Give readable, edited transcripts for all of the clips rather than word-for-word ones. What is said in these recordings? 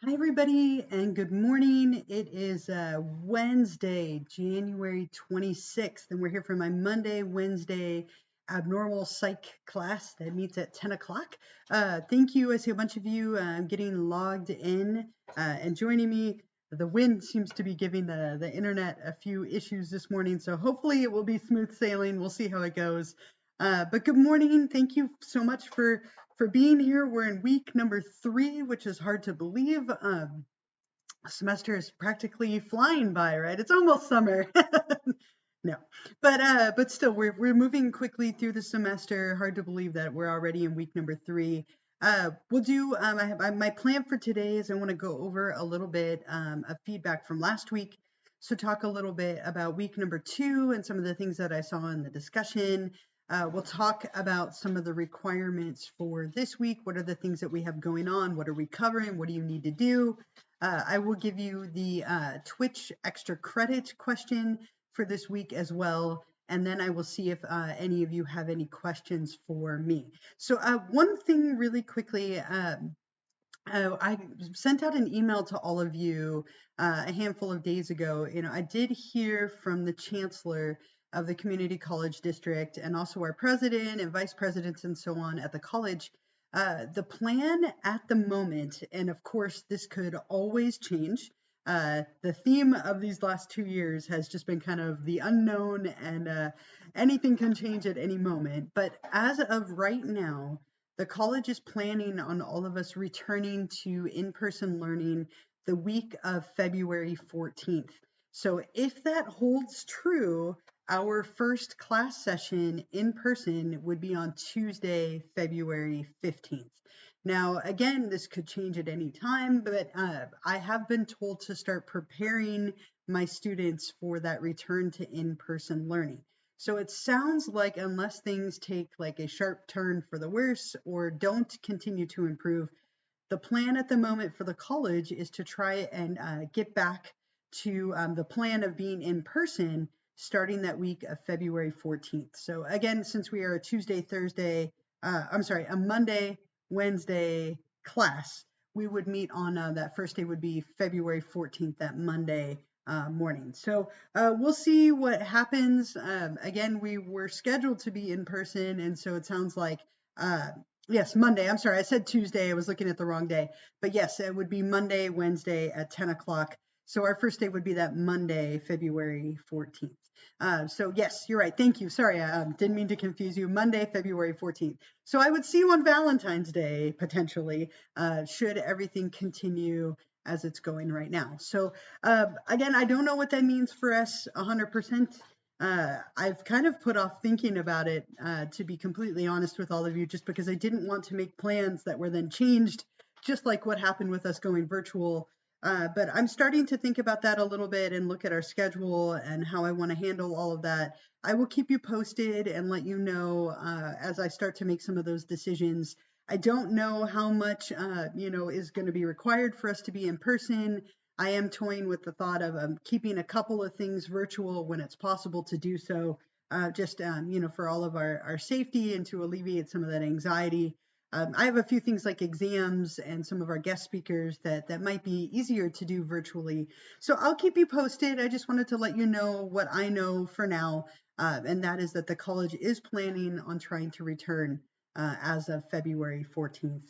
Hi, everybody, and good morning. It is Wednesday, January 26th, and we're here for my Monday, Wednesday abnormal psych class that meets at 10 o'clock. Thank you. I see a bunch of you getting logged in and joining me. The wind seems to be giving the internet a few issues this morning, so hopefully it will be smooth sailing. We'll see how it goes. But good morning. Thank you so much for being here. We're in week number 3, which is hard to believe. Semester is practically flying by, right? It's almost summer. No, but still, we're moving quickly through the semester. Hard to believe that we're already in week number 3. We'll do. My plan for today is I want to go over a little bit of feedback from last week. So talk a little bit about week number 2 and some of the things that I saw in the discussion. We'll talk about some of the requirements for this week. What are the things that we have going on? What are we covering? What do you need to do? I will give you the Twitch extra credit question for this week as well. And then I will see if any of you have any questions for me. So one thing really quickly, I sent out an email to all of you a handful of days ago. I did hear from the chancellor of the community college district and also our president and vice presidents and so on at the college. The plan at the moment, and of course this could always change. The theme of these last 2 years has just been kind of the unknown, and anything can change at any moment. But as of right now, the college is planning on all of us returning to in-person learning the week of February 14th. So if that holds true, our first class session in person would be on Tuesday, February 15th. Now, again, this could change at any time, but I have been told to start preparing my students for that return to in-person learning. So it sounds like unless things take like a sharp turn for the worse or don't continue to improve, the plan at the moment for the college is to try and get back to the plan of being in person starting that week of February 14th. So again, since we are a Tuesday, Thursday, a Monday, Wednesday class, we would meet on that first day would be February 14th, that Monday morning. So we'll see what happens. Again, we were scheduled to be in person, and so it sounds like, yes, Monday. I'm sorry, I said Tuesday. I was looking at the wrong day. But yes, it would be Monday, Wednesday at 10 o'clock. So our first day would be that Monday, February 14th. So yes, you're right. Thank you. Sorry, I didn't mean to confuse you. Monday, February 14th. So I would see you on Valentine's Day, potentially, should everything continue as it's going right now. So again, I don't know what that means for us 100%. I've kind of put off thinking about it, to be completely honest with all of you, just because I didn't want to make plans that were then changed, just like what happened with us going virtual. But I'm starting to think about that a little bit and look at our schedule and how I want to handle all of that. I will keep you posted and let you know as I start to make some of those decisions. I don't know how much, is going to be required for us to be in person. I am toying with the thought of keeping a couple of things virtual when it's possible to do so, just for all of our safety and to alleviate some of that anxiety. I have a few things like exams and some of our guest speakers that might be easier to do virtually. So I'll keep you posted. I just wanted to let you know what I know for now, and that is that the college is planning on trying to return as of February 14th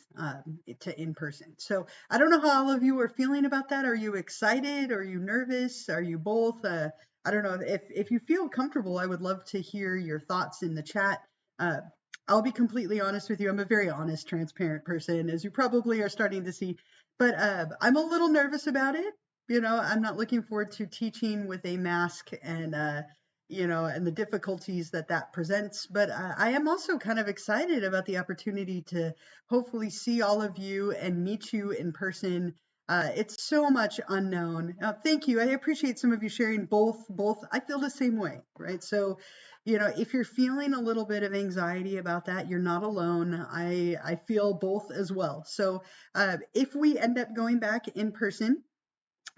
to in person. So I don't know how all of you are feeling about that. Are you excited? Are you nervous? Are you both? I don't know. If you feel comfortable, I would love to hear your thoughts in the chat. I'll be completely honest with you. I'm a very honest, transparent person, as you probably are starting to see. But I'm a little nervous about it. I'm not looking forward to teaching with a mask and and the difficulties that presents. But I am also kind of excited about the opportunity to hopefully see all of you and meet you in person. It's so much unknown. Thank you. I appreciate some of you sharing both. I feel the same way, right? So, if you're feeling a little bit of anxiety about that, you're not alone. I feel both as well. So if we end up going back in person,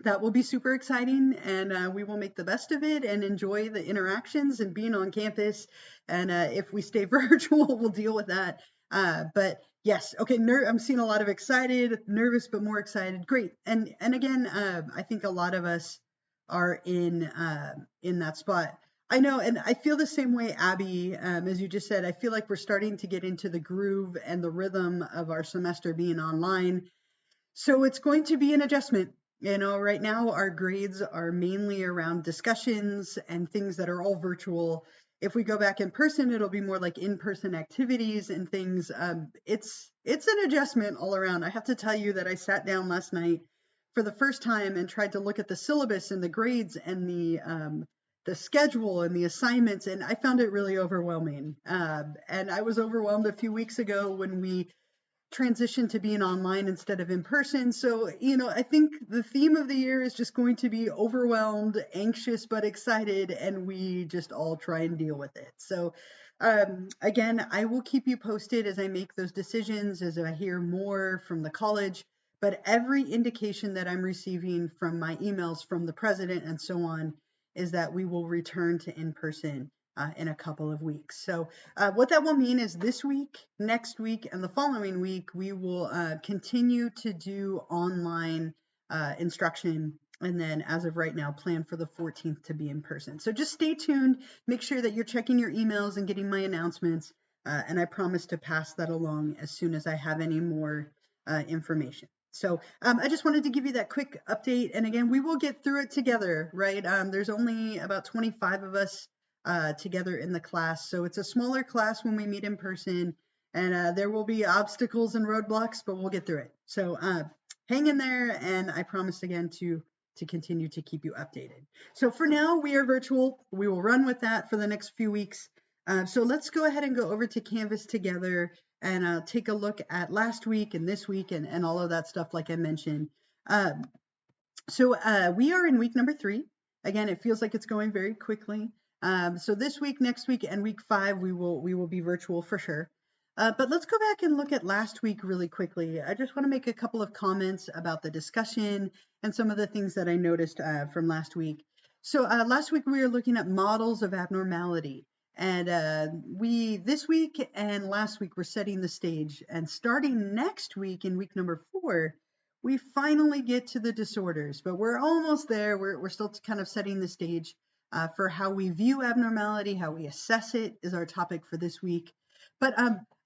that will be super exciting, and we will make the best of it and enjoy the interactions and being on campus. And if we stay virtual, we'll deal with that. But Yes. Okay. I'm seeing a lot of excited, nervous, but more excited. Great. And again, I think a lot of us are in that spot. I know, and I feel the same way, Abby, as you just said. I feel like we're starting to get into the groove and the rhythm of our semester being online. So it's going to be an adjustment. You know, right now our grades are mainly around discussions and things that are all virtual. If we go back in person, it'll be more like in-person activities and things. It's an adjustment all around. I have to tell you that I sat down last night for the first time and tried to look at the syllabus and the grades and the schedule and the assignments, and I found it really overwhelming. And I was overwhelmed a few weeks ago when we transition to being online instead of in person. So, you know, I think the theme of the year is just going to be overwhelmed, anxious, but excited, and we just all try and deal with it. So, again, I will keep you posted as I make those decisions, as I hear more from the college. But every indication that I'm receiving from my emails from the president and so on is that we will return to in person in a couple of weeks. So, what that will mean is this week, next week, and the following week, we will continue to do online instruction. And then, as of right now, plan for the 14th to be in person. So just stay tuned. Make sure that you're checking your emails and getting my announcements. And I promise to pass that along as soon as I have any more information. So I just wanted to give you that quick update. And again, we will get through it together, right? There's only about 25 of us together in the class. So it's a smaller class when we meet in person, and there will be obstacles and roadblocks, but we'll get through it. So hang in there, and I promise again to continue to keep you updated. So for now, we are virtual. We will run with that for the next few weeks. So let's go ahead and go over to Canvas together and take a look at last week and this week and all of that stuff, like I mentioned. So we are in week number 3. Again, it feels like it's going very quickly. So this week, next week, and week 5, we will be virtual for sure. But let's go back and look at last week really quickly. I just want to make a couple of comments about the discussion and some of the things that I noticed from last week. So last week we were looking at models of abnormality. And this week and last week we're setting the stage. And starting next week in week number 4, we finally get to the disorders, but we're almost there. We're still kind of setting the stage for how we view abnormality, how we assess it is our topic for this week. But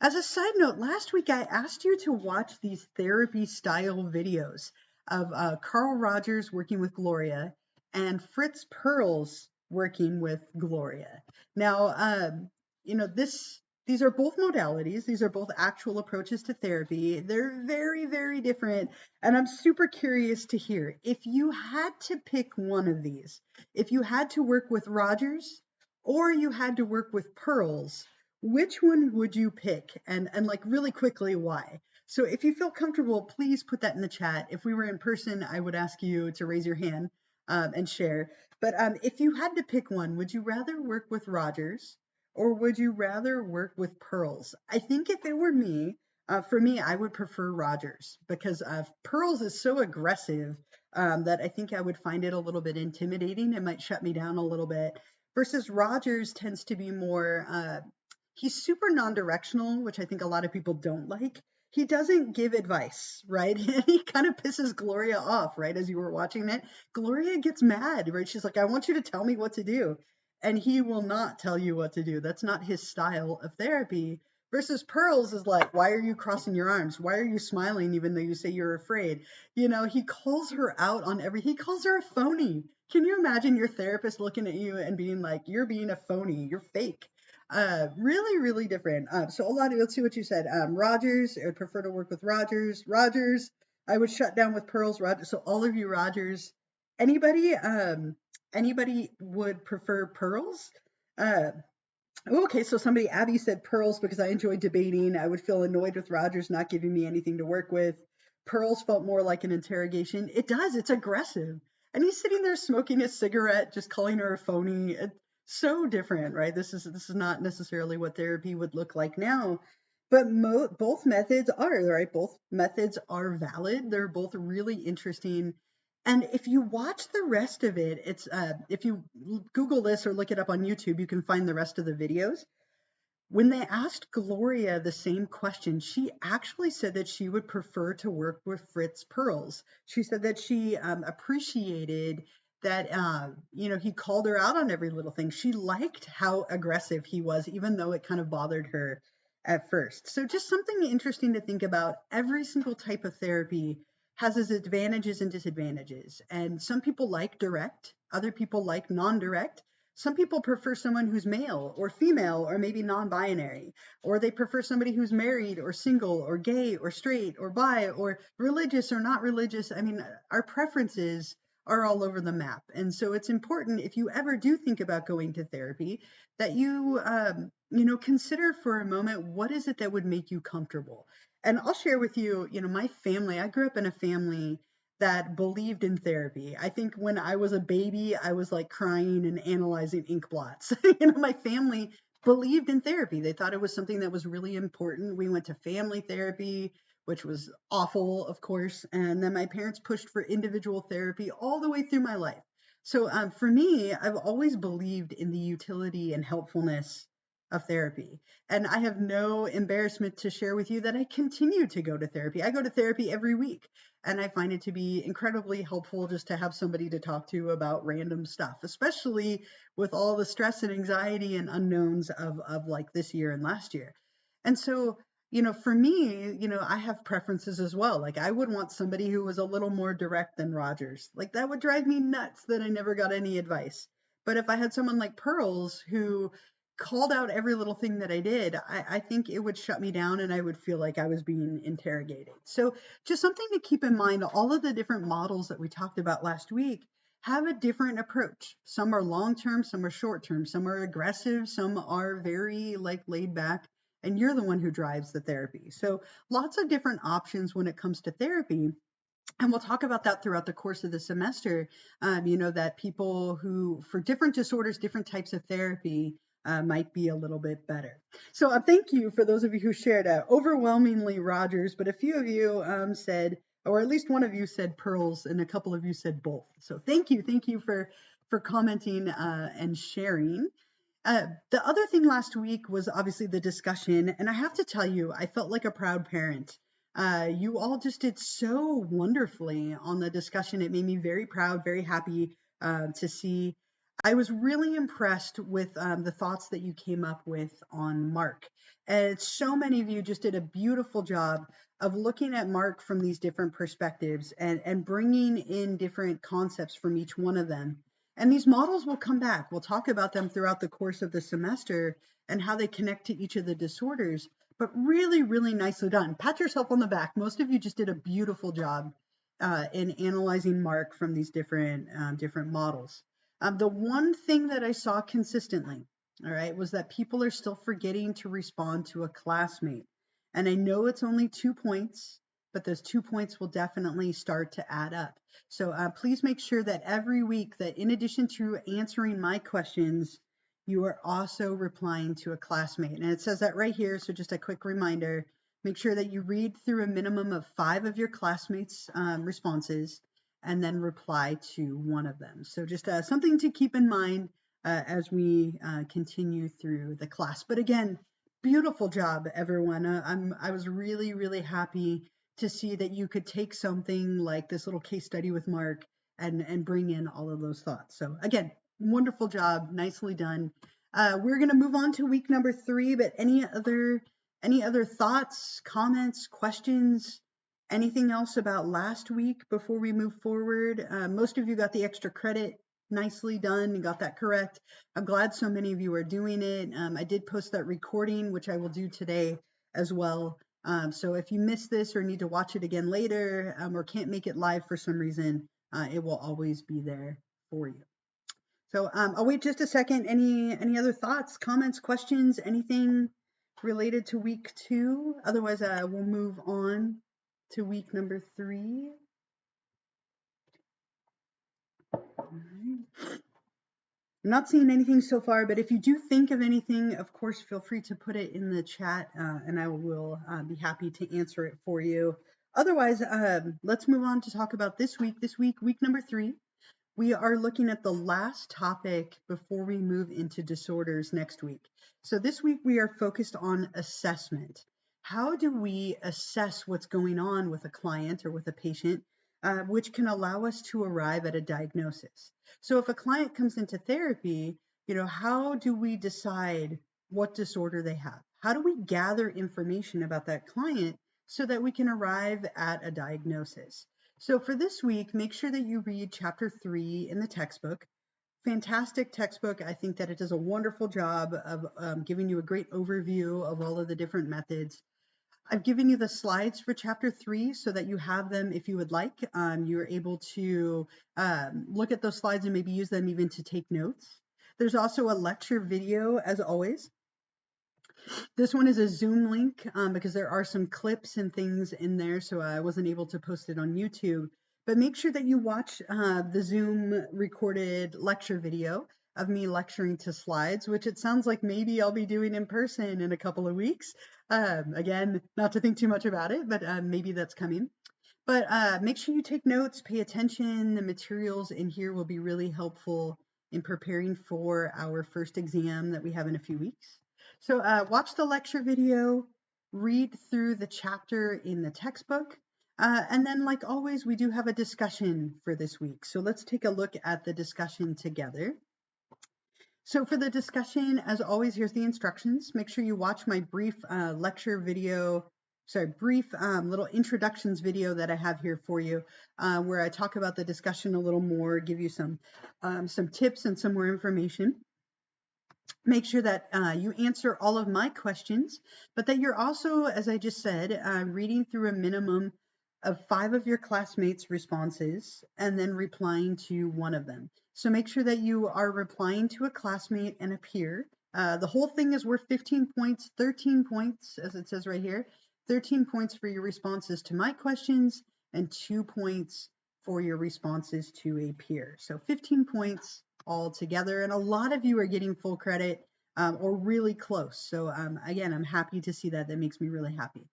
as a side note, last week I asked you to watch these therapy style videos of Carl Rogers working with Gloria and Fritz Perls working with Gloria. Now, you know, these are both modalities. These are both actual approaches to therapy. They're very, very different. And I'm super curious to hear if you had to pick one of these, if you had to work with Rogers or you had to work with Perls, which one would you pick? And like really quickly, why? So if you feel comfortable, please put that in the chat. If we were in person, I would ask you to raise your hand and share. But if you had to pick one, would you rather work with Rogers or would you rather work with Perls? I think if it were me, for me, I would prefer Rogers because Perls is so aggressive that I think I would find it a little bit intimidating. It might shut me down a little bit. Versus Rogers tends to be more, he's super non-directional, which I think a lot of people don't like. He doesn't give advice, right? And he kind of pisses Gloria off, right? As you were watching it, Gloria gets mad, right? She's like, I want you to tell me what to do. And he will not tell you what to do. That's not his style of therapy. Versus Pearls is like, why are you crossing your arms? Why are you smiling even though you say you're afraid? You know, he calls her out on he calls her a phony. Can you imagine your therapist looking at you and being like, you're being a phony, you're fake? Really, really different. So let's see what you said. Rogers, I would prefer to work with Rogers. Rogers, I would shut down with Pearls. Rogers. So all of you Rogers. Anybody would prefer Pearls? Okay, so Abby said Pearls because I enjoy debating. I would feel annoyed with Rogers not giving me anything to work with. Pearls felt more like an interrogation. It does, it's aggressive. And he's sitting there smoking a cigarette, just calling her a phony. It's so different, right? This is not necessarily what therapy would look like now. But both methods are, right? Both methods are valid. They're both really interesting. And if you watch the rest of it, it's if you Google this or look it up on YouTube, you can find the rest of the videos. When they asked Gloria the same question, she actually said that she would prefer to work with Fritz Perls. She said that she appreciated that, he called her out on every little thing. She liked how aggressive he was, even though it kind of bothered her at first. So, just something interesting to think about. Every single type of therapy has its advantages and disadvantages. And some people like direct, other people like non direct. Some people prefer someone who's male or female or maybe non-binary, or they prefer somebody who's married or single or gay or straight or bi or religious or not religious. I mean, our preferences are all over the map. And so it's important, if you ever do think about going to therapy, that consider for a moment, what is it that would make you comfortable? And I'll share with you, my family, I grew up in a family that believed in therapy. I think when I was a baby, I was like crying and analyzing ink blots. My family believed in therapy. They thought it was something that was really important. We went to family therapy, which was awful, of course. And then my parents pushed for individual therapy all the way through my life. So for me, I've always believed in the utility and helpfulness of therapy. And I have no embarrassment to share with you that I continue to go to therapy. I go to therapy every week. And I find it to be incredibly helpful just to have somebody to talk to about random stuff, especially with all the stress and anxiety and unknowns of like this year and last year. And so, for me, I have preferences as well. Like I would want somebody who was a little more direct than Rogers. Like that would drive me nuts that I never got any advice. But if I had someone like Pearls who called out every little thing that I did, I think it would shut me down and I would feel like I was being interrogated. So just something to keep in mind, all of the different models that we talked about last week have a different approach. Some are long-term, some are short-term, some are aggressive, some are very like laid back, and you're the one who drives the therapy. So lots of different options when it comes to therapy. And we'll talk about that throughout the course of the semester, that people who, for different disorders, different types of therapy might be a little bit better. So thank you for those of you who shared overwhelmingly Rogers, but a few of you said, or at least one of you said Pearls, and a couple of you said both. So thank you for commenting and sharing. The other thing last week was obviously the discussion, and I have to tell you, I felt like a proud parent. You all just did so wonderfully on the discussion. It made me very proud, very happy to see. I was really impressed with the thoughts that you came up with on Mark. And so many of you just did a beautiful job of looking at Mark from these different perspectives and bringing in different concepts from each one of them. And these models will come back. We'll talk about them throughout the course of the semester and how they connect to each of the disorders, but really, really nicely done. Pat yourself on the back. Most of you just did a beautiful job in analyzing Mark from these different models. The one thing that I saw consistently, all right, was that people are still forgetting to respond to a classmate. And I know it's only 2 points, but those 2 points will definitely start to add up. So please make sure that every week that in addition to answering my questions, you are also replying to a classmate. And it says that right here, so just a quick reminder, make sure that you read through a minimum of 5 of your classmates' responses and then reply to one of them. So just something to keep in mind as we continue through the class. But again, beautiful job, everyone. I was really, really happy to see that you could take something like this little case study with Mark and bring in all of those thoughts. So again, wonderful job, nicely done. We're going to move on to week number 3, but any other thoughts, comments, questions, anything else about last week before we move forward? Most of you got the extra credit. Nicely done. You got that correct. I'm glad so many of you are doing it. I did post that recording, which I will do today as well. So if you missed this or need to watch it again later or can't make it live for some reason, it will always be there for you. So I'll wait just a second. Any other thoughts, comments, questions, anything related to week 2? Otherwise, we'll move on to week number 3. All right. I'm not seeing anything so far, but if you do think of anything, of course, feel free to put it in the chat and I will be happy to answer it for you. Otherwise, let's move on to talk about this week. This week, week number 3, We are looking at the last topic before we move into disorders next week. So this week we are focused on assessment. How do we assess what's going on with a client or with a patient, which can allow us to arrive at a diagnosis? So if a client comes into therapy, how do we decide what disorder they have? How do we gather information about that client so that we can arrive at a diagnosis? So for this week, make sure that you read chapter 3 in the textbook. Fantastic textbook. I think that it does a wonderful job of giving you a great overview of all of the different methods. I've given you the slides for chapter 3 so that you have them if you would like. You're able to look at those slides and maybe use them even to take notes. There's also a lecture video, as always. This one is a Zoom link because there are some clips and things in there, so I wasn't able to post it on YouTube. But make sure that you watch the Zoom recorded lecture video of me lecturing to slides, which it sounds like maybe I'll be doing in person in a couple of weeks. Again, not to think too much about it, but maybe that's coming. But make sure you take notes, pay attention. The materials in here will be really helpful in preparing for our first exam that we have in a few weeks. So watch the lecture video, read through the chapter in the textbook, and then like always, we do have a discussion for this week. So let's take a look at the discussion together. So for the discussion, as always, here's the instructions. Make sure you watch my brief lecture video, brief little introductions video that I have here for you, where I talk about the discussion a little more, give you some tips and some more information. Make sure that you answer all of my questions, but that you're also, as I just said, reading through a minimum of 5 of your classmates' responses and then replying to one of them. So make sure that you are replying to a classmate and a peer. The whole thing is worth 15 points, 13 points, as it says right here, 13 points for your responses to my questions and 2 points for your responses to a peer. So 15 points all together, and a lot of you are getting full credit or really close. So again, I'm happy to see that. That makes me really happy.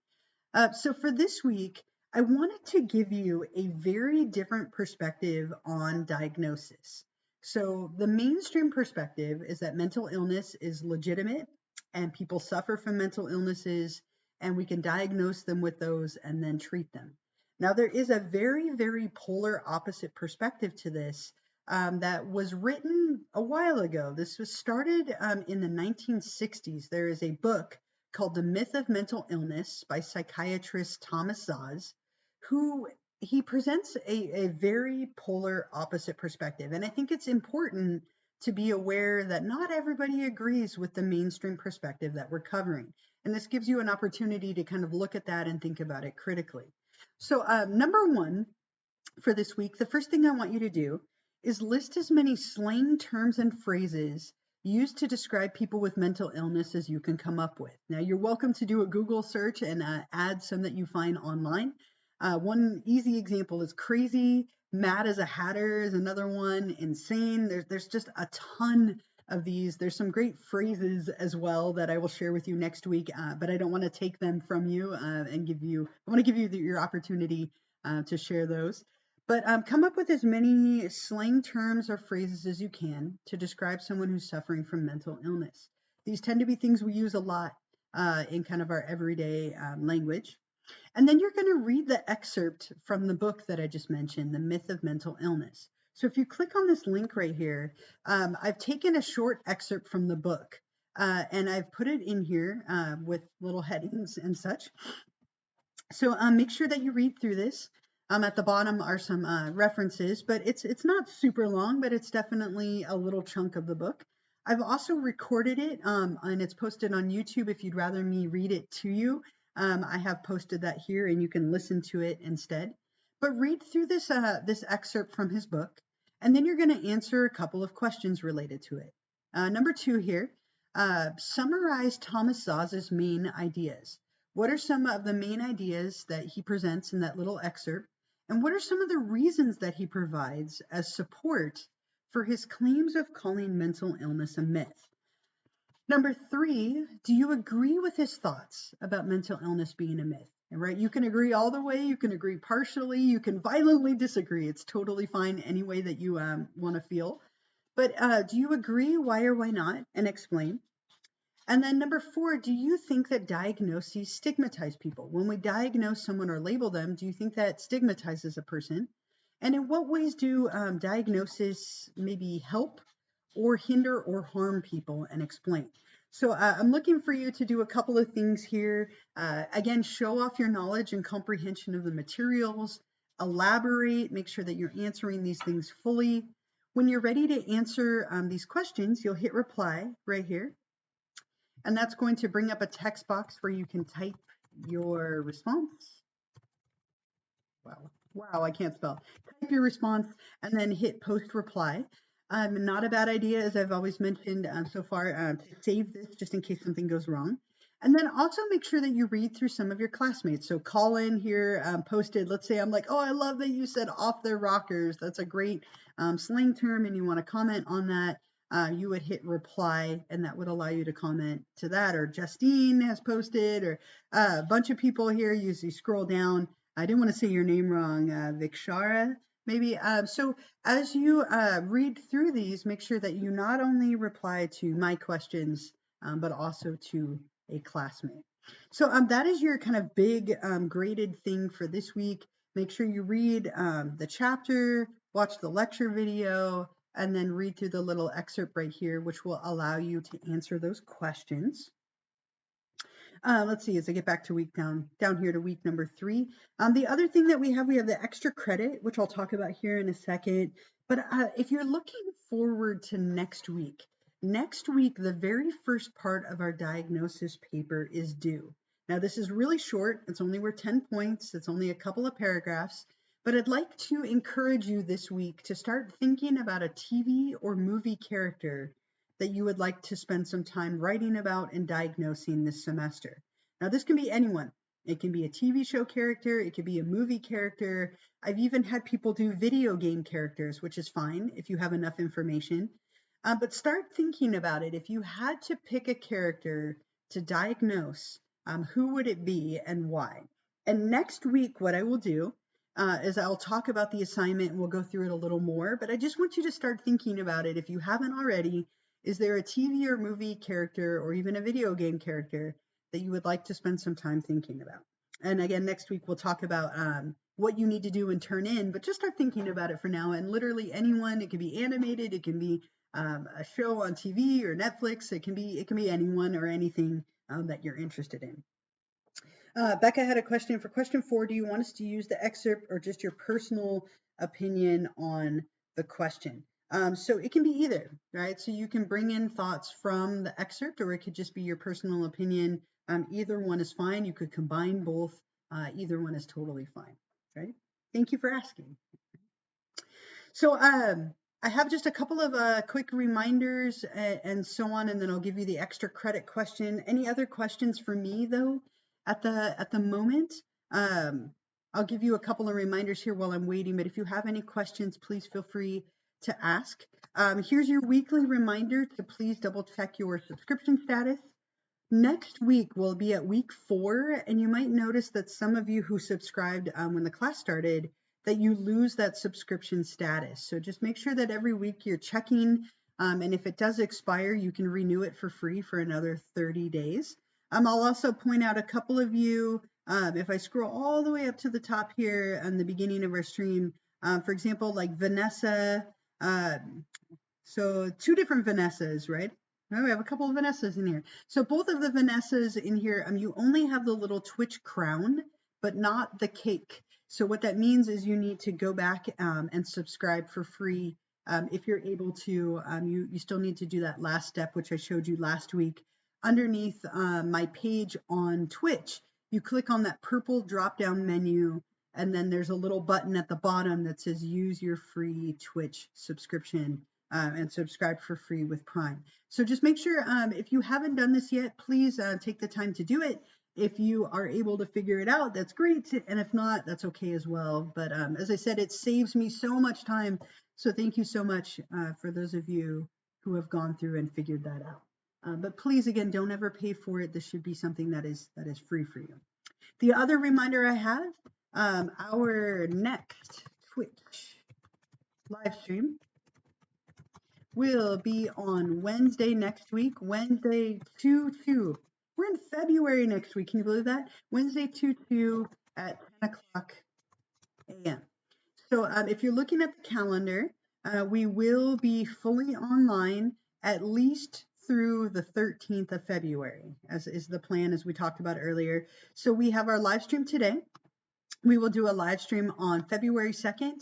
So for this week, I wanted to give you a very different perspective on diagnosis. So the mainstream perspective is that mental illness is legitimate and people suffer from mental illnesses and we can diagnose them with those and then treat them. Now, there is a very, very polar opposite perspective to this that was written a while ago. This was started in the 1960s. There is a book called The Myth of Mental Illness by psychiatrist Thomas Szasz, who he presents a very polar opposite perspective. And I think it's important to be aware that not everybody agrees with the mainstream perspective that we're covering. And this gives you an opportunity to kind of look at that and think about it critically. So number one for this week, the first thing I want you to do is list as many slang terms and phrases used to describe people with mental illness as you can come up with. Now, you're welcome to do a Google search and add some that you find online. One easy example is crazy, mad as a hatter is another one, insane. There's just a ton of these. There's some great phrases as well that I will share with you next week, but I don't want to take them from you and give you, I want to give you your opportunity to share those. But come up with as many slang terms or phrases as you can to describe someone who's suffering from mental illness. These tend to be things we use a lot in kind of our everyday language. And then you're going to read the excerpt from the book that I just mentioned, The Myth of Mental Illness. So if you click on this link right here, I've taken a short excerpt from the book and I've put it in here with little headings and such. So make sure that you read through this. At the bottom are some references, but it's not super long, but it's definitely a little chunk of the book. I've also recorded it and it's posted on YouTube if you'd rather me read it to you. I have posted that here and you can listen to it instead. But read through this excerpt from his book, and then you're going to answer a couple of questions related to it. Number 2 here, summarize Thomas Szasz's main ideas. What are some of the main ideas that he presents in that little excerpt? And what are some of the reasons that he provides as support for his claims of calling mental illness a myth? Number 3, do you agree with his thoughts about mental illness being a myth? right? You can agree all the way, you can agree partially, you can violently disagree. It's totally fine any way that you want to feel. But do you agree? Why or why not? And explain. And then number 4, do you think that diagnoses stigmatize people? When we diagnose someone or label them, do you think that stigmatizes a person? And in what ways do diagnoses maybe help or hinder or harm people, and explain? So I'm looking for you to do a couple of things here. Again, show off your knowledge and comprehension of the materials, elaborate, make sure that you're answering these things fully. When you're ready to answer these questions, you'll hit reply right here. And that's going to bring up a text box where you can type your response. Wow, I can't spell. Type your response and then hit post reply. Not a bad idea, as I've always mentioned so far, to save this just in case something goes wrong. And then also make sure that you read through some of your classmates. So Colin here posted, let's say I'm like, oh, I love that you said off their rockers. That's a great slang term, and you want to comment on that. You would hit reply, and that would allow you to comment to that. Or Justine has posted, or a bunch of people here. You scroll down. I didn't want to say your name wrong, Vikshara, maybe. So as you read through these, make sure that you not only reply to my questions, but also to a classmate. So that is your kind of big graded thing for this week. Make sure you read the chapter, watch the lecture video, and then read through the little excerpt right here, which will allow you to answer those questions. Let's see, as I get back to down here to week number 3. The other thing that we have the extra credit, which I'll talk about here in a second. But if you're looking forward to next week, the very first part of our diagnosis paper is due. Now, this is really short. It's only worth 10 points. It's only a couple of paragraphs. But I'd like to encourage you this week to start thinking about a TV or movie character that you would like to spend some time writing about and diagnosing this semester. Now, this can be anyone. It can be a TV show character. It could be a movie character. I've even had people do video game characters, which is fine if you have enough information. But start thinking about it. If you had to pick a character to diagnose, who would it be and why? And next week, what I will do is I'll talk about the assignment and we'll go through it a little more. But I just want you to start thinking about it if you haven't already. Is there a TV or movie character or even a video game character that you would like to spend some time thinking about? And again, next week we'll talk about what you need to do and turn in, but just start thinking about it for now. And literally anyone, it can be animated, it can be a show on TV or Netflix, it can be anyone or anything that you're interested in. Becca had a question for question 4. Do you want us to use the excerpt or just your personal opinion on the question? So it can be either, right? So you can bring in thoughts from the excerpt, or it could just be your personal opinion. Either one is fine. You could combine both. Either one is totally fine, right? Thank you for asking. So I have just a couple of quick reminders and so on, and then I'll give you the extra credit question. Any other questions for me though at the moment? I'll give you a couple of reminders here while I'm waiting, but if you have any questions, please feel free to ask. Here's your weekly reminder to please double check your subscription status. Next week we'll be at week 4, and you might notice that some of you who subscribed when the class started, that you lose that subscription status. So just make sure that every week you're checking, and if it does expire, you can renew it for free for another 30 days. I'll also point out a couple of you, if I scroll all the way up to the top here on the beginning of our stream, for example, like Vanessa, so 2 different Vanessas, right? Oh, we have a couple of Vanessas in here. So both of the Vanessas in here, you only have the little Twitch crown, but not the cake. So what that means is you need to go back and subscribe for free. If you're able to, you still need to do that last step, which I showed you last week. Underneath my page on Twitch, you click on that purple drop-down menu, and then there's a little button at the bottom that says use your free Twitch subscription. And subscribe for free with Prime. So just make sure if you haven't done this yet, please take the time to do it. If you are able to figure it out, that's great. And if not, that's okay as well. But as I said, it saves me so much time. So thank you so much for those of you who have gone through and figured that out. But please, again, don't ever pay for it. This should be something that is free for you. The other reminder I have, our next Twitch live stream will be on Wednesday next week, Wednesday 2/2. We're in February next week. Can you believe that? Wednesday 2/2 at 10 o'clock a.m. So if you're looking at the calendar, we will be fully online at least through the 13th of February, as is the plan, as we talked about earlier. So we have our live stream today. We will do a live stream on February 2nd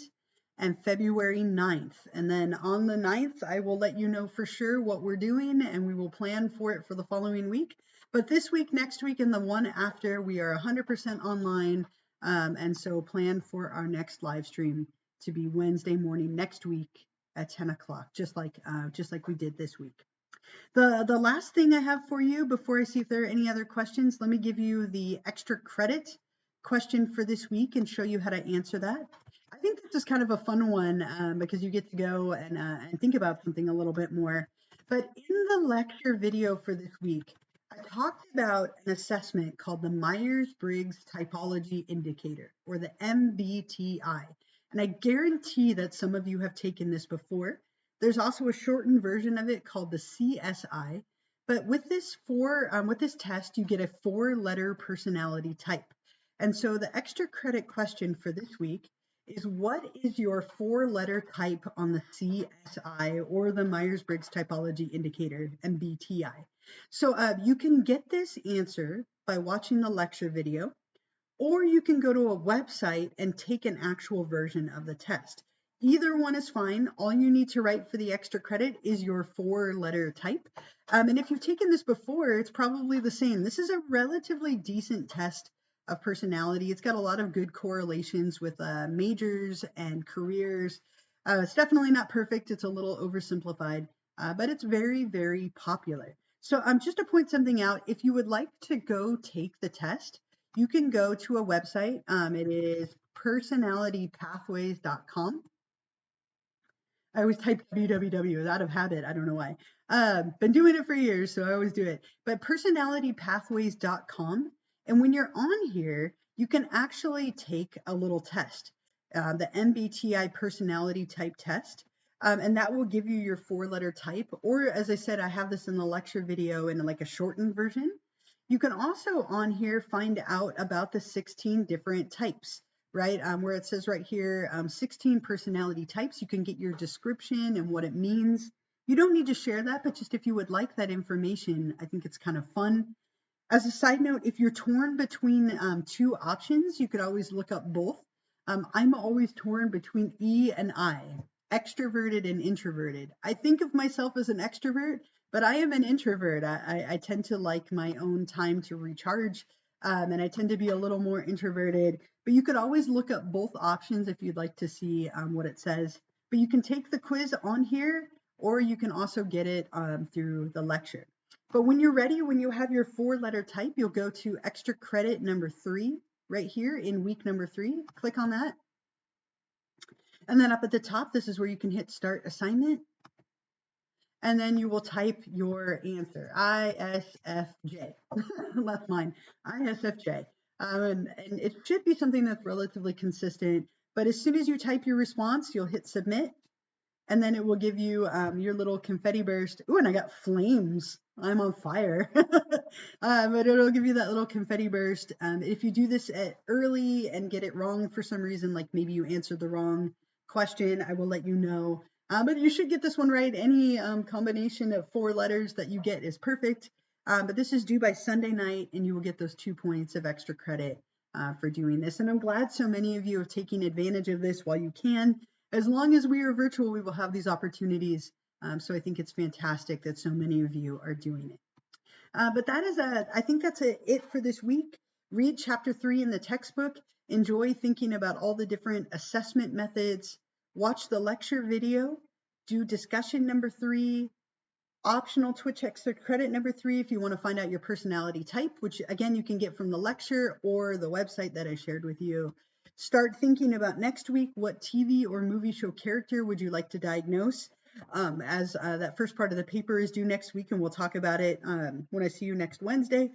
and February 9th. And then on the 9th, I will let you know for sure what we're doing, and we will plan for it for the following week. But this week, next week, and the one after, we are 100% online. And so plan for our next live stream to be Wednesday morning next week at 10 o'clock, just like we did this week. The last thing I have for you before I see if there are any other questions, let me give you the extra credit question for this week and show you how to answer that. I think this is kind of a fun one because you get to go and think about something a little bit more. But in the lecture video for this week, I talked about an assessment called the Myers-Briggs Typology Indicator, or the MBTI. And I guarantee that some of you have taken this before. There's also a shortened version of it called the CSI. But with this test, you get a 4-letter personality type. And so the extra credit question for this week is, what is your 4-letter type on the CSI, or the Myers-Briggs Typology Indicator, MBTI? So you can get this answer by watching the lecture video, or you can go to a website and take an actual version of the test. Either one is fine. All you need to write for the extra credit is your 4-letter type. And if you've taken this before, it's probably the same. This is a relatively decent test of personality. It's got a lot of good correlations with majors and careers. It's definitely not perfect. It's a little oversimplified, but it's very, very popular. So just to point something out, if you would like to go take the test, you can go to a website. It is personalitypathways.com. I always type www out of habit. I don't know why. Been doing it for years, so I always do it. But personalitypathways.com. And when you're on here, you can actually take a little test, the MBTI personality type test. And that will give you your 4-letter type. Or as I said, I have this in the lecture video in like a shortened version. You can also on here find out about the 16 different types, right? Where it says right here, 16 personality types. You can get your description and what it means. You don't need to share that, but just if you would like that information, I think it's kind of fun. As a side note, if you're torn between 2 options, you could always look up both. I'm always torn between E and I, extroverted and introverted. I think of myself as an extrovert, but I am an introvert. I tend to like my own time to recharge, and I tend to be a little more introverted. But you could always look up both options if you'd like to see what it says. But you can take the quiz on here, or you can also get it through the lecture. But when you're ready, when you have your 4-letter type, you'll go to extra credit number 3 right here in week number 3. Click on that. And then up at the top, this is where you can hit start assignment. And then you will type your answer, ISFJ. That's mine, ISFJ. And it should be something that's relatively consistent. But as soon as you type your response, you'll hit submit. And then it will give you your little confetti burst. Ooh, and I got flames. I'm on fire. But it'll give you that little confetti burst. If you do this early and get it wrong for some reason, like maybe you answered the wrong question, I will let you know. But you should get this one right. Any combination of 4 letters that you get is perfect. But this is due by Sunday night, and you will get those 2 points of extra credit for doing this. And I'm glad so many of you are taking advantage of this while you can. As long as we are virtual, we will have these opportunities. So I think it's fantastic that so many of you are doing it. But that is I think that's it for this week. Read chapter 3 in the textbook. Enjoy thinking about all the different assessment methods. Watch the lecture video. Do discussion number 3. Optional Twitch extra credit number 3 if you want to find out your personality type, which again you can get from the lecture or the website that I shared with you. Start thinking about next week, what TV or movie show character would you like to diagnose? As that first part of the paper is due next week, and we'll talk about it when I see you next Wednesday.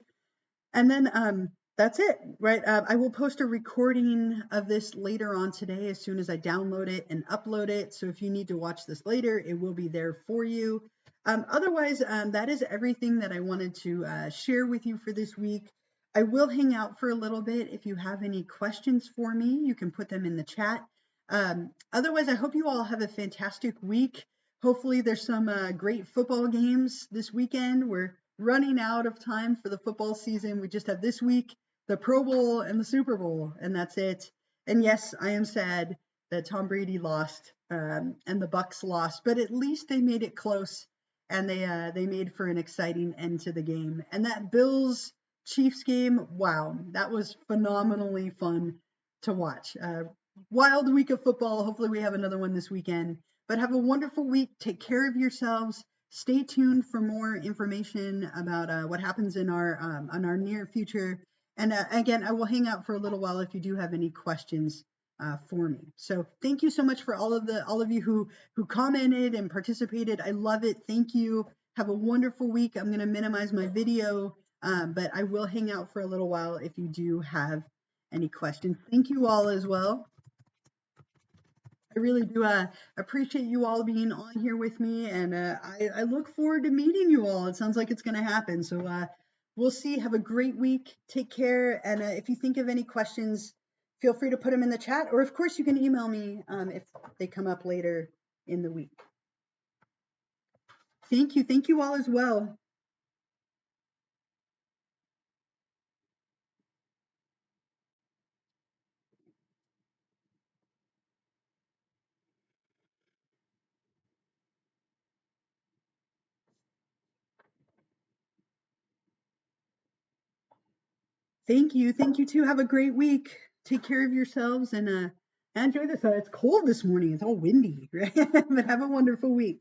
And then that's it, right? I will post a recording of this later on today as soon as I download it and upload it. So if you need to watch this later, it will be there for you. Otherwise, that is everything that I wanted to share with you for this week. I will hang out for a little bit. If you have any questions for me, you can put them in the chat. Otherwise, I hope you all have a fantastic week. Hopefully, there's some great football games this weekend. We're running out of time for the football season. We just have this week, the Pro Bowl and the Super Bowl, and that's it. And yes, I am sad that Tom Brady lost and the Bucks lost, but at least they made it close, and they made for an exciting end to the game. And that Bills Chiefs game, wow, that was phenomenally fun to watch. Wild week of football. Hopefully, we have another one this weekend. But have a wonderful week. Take care of yourselves. Stay tuned for more information about what happens in our near future. And again, I will hang out for a little while if you do have any questions for me. So thank you so much for all of you who commented and participated. I love it. Thank you. Have a wonderful week. I'm going to minimize my video, but I will hang out for a little while if you do have any questions. Thank you all as well. I really do appreciate you all being on here with me, and I look forward to meeting you all. It sounds like it's going to happen. So we'll see. Have a great week. Take care. And if you think of any questions, feel free to put them in the chat, or of course you can email me if they come up later in the week. Thank you. Thank you all as well. Thank you. Thank you too. Have a great week. Take care of yourselves and enjoy this. It's cold this morning. It's all windy, right? But have a wonderful week.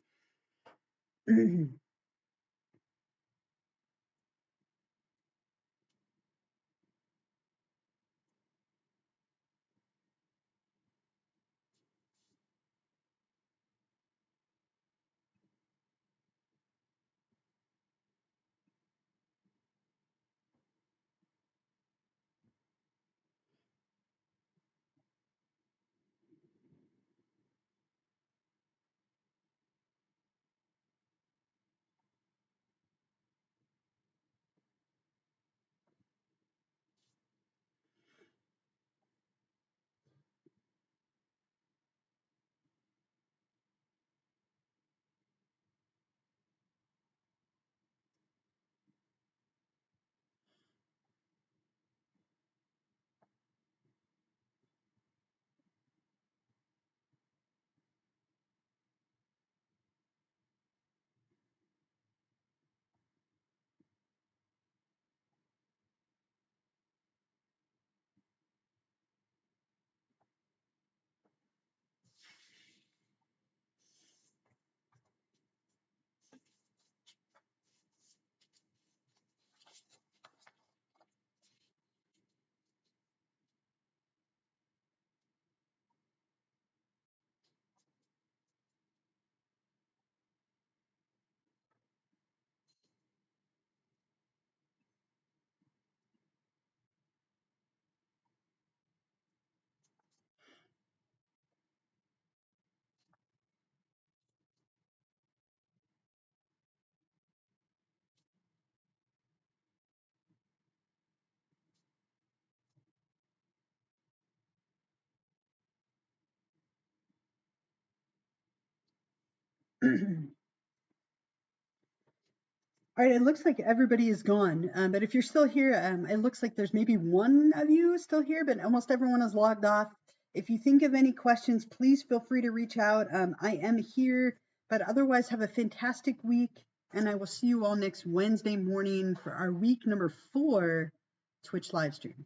All right, it looks like everybody is gone. But if you're still here, it looks like there's maybe one of you still here, but almost everyone is logged off. If you think of any questions, please feel free to reach out. I am here, but otherwise, have a fantastic week. And I will see you all next Wednesday morning for our week number 4 Twitch live stream.